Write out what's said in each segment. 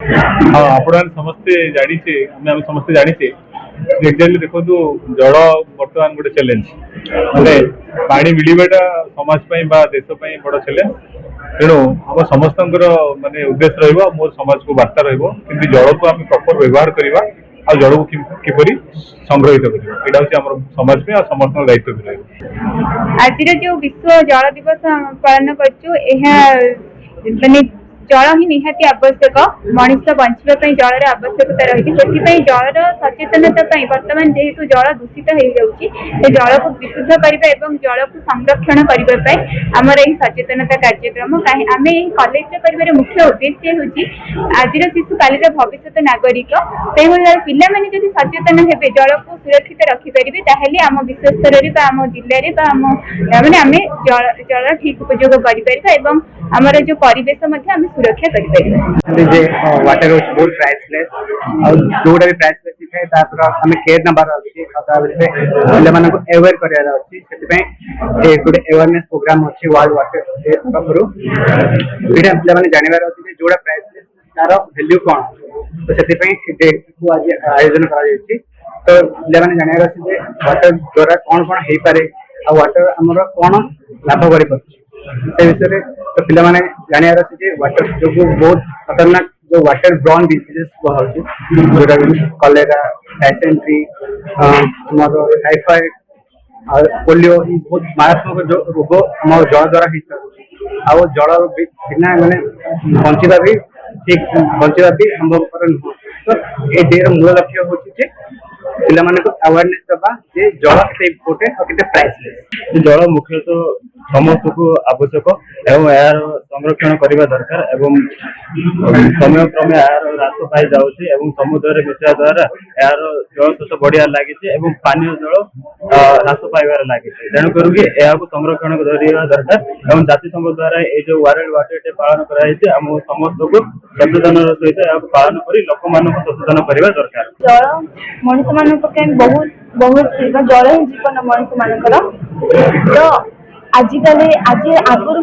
हाँ आपण समस्ते जानिचे आम समस्ते जानिचे एक्जाक्टली देखो जल बर्तमान गोटे चैलेंज माने पानी मिलवाटा समाज बा देश बड़ चैलेंज तेणु आम समस्त माने उद्देश्य मोर समाज को वार्ता रही जल को आम प्रॉपर व्यवहार करवा आ जल को किपरि संग्रहित करवा यहाँ समाज में समस्त दायित्व भी रही। आज जो विश्व जल दिवस पालन कर जल ही निहाती आवश्यक मनुष्य बंचापी जलर आवश्यकता रही जलर सचेतनता बर्तमान जेहेतु जल दूषित हो जल को विशुद्ध करने जल को संरक्षण करने आमर यही सचेतनता कार्यक्रम आम कलेज कर मुख्य उद्देश्य हूँ आज शिशु काली भविष्य नागरिक से पिला माने जब सचेतन हे जल को सुरक्षित रखिपारे ताहले आम विश्व स्तर में आम जिले में आम जल ठीक उपयोग कर आमर जो परिवेश सुरक्षा वाटर बहुत प्राइसलेस जोटा भी प्राइसलेस दिखाए आम केयर नबार अच्छी पे अवेयर करार अच्छी गोटे अवेयरनेस प्रोग्राम अच्छी वर्ल्ड वाटर डे तरफ पे जानवर अच्छे जोड़ा प्राइसलेस तार भैल्यू कौन तो से आज आयोजन कर तो पे जानवर अच्छे वाटर द्वारा कौन कौन हो पारे आ वाटर आमर कौन लाभ कर से विषय तो पिला माने जानवर अच्छे वाटर जो बहुत खतरनाक जो वाटर ब्रॉन डिजीजेस बाहर जोटा कलेरा डायसेंट्री टाइफाइड और पोलियो बहुत मारात्मक जो रोग आम जल द्वारा हो जल बिना माने बंचा भी ठीक बंचा भी संभवपर नुह तो ये डे मूल लक्ष्य हूँ पिला अवेयरनेस दबा जे जल के इम्पोर्टेंट और प्राइसलेस जल मुख्यतः समस्त को आवश्यक एवं यार संरक्षण करने दरकार एवं समय क्रमे यार ह्रास पाई जाऊँगी समुद्र मिशा द्वारा यार जल स्रोत बढ़िया लगी पानीय जल ह्रास पाइबार लगी तेणुक संरक्षण करने दरकार एवं जाति संघ द्वारा ये जो वर्ल्ड वाटर डे पालन कर समस्त को सचेतन सहित पालन कर लोक मान सचेतन करने दरकार। जल मनुष्य मान बहुत बहुत जल ही जीवन मनुष्य मान तो आजिकल आज आगुरी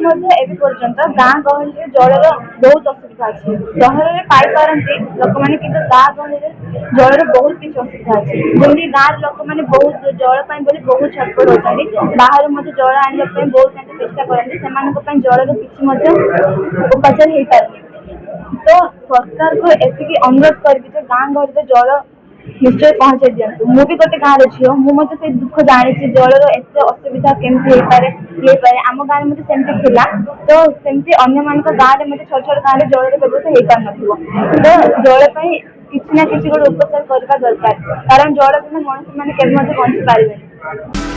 पर्यंत गाँ गहली जलर बहुत असुविधा अच्छे सहर में पाइपारती लोक मैंने कि गाँ गहली जलर बहुत किसी असुविधा अच्छे जमी गाँव लोक मैंने बहुत जल बहुत छटपट होती बाहर जल आने बहुत चेष्टा करते से जलर किसी उपचार हो पारे तो सरकार को एति अनुरोध करी गाँ गहली जल निश्चय पहुंचाई दिखाँ मुझे गोटे गाँव झील मुझे दुख जानी जलर एत असुविधा केमती पारे आम गाँव में सेमती था तो सेमती अन्य गाँव में छोट छोट गाँव में जलर व्यवस्था हो पार तो जल किसी ना किसी गोटे उपचार करने दरकार कारण जल बिना मनुष्य मैंने बंची पारे।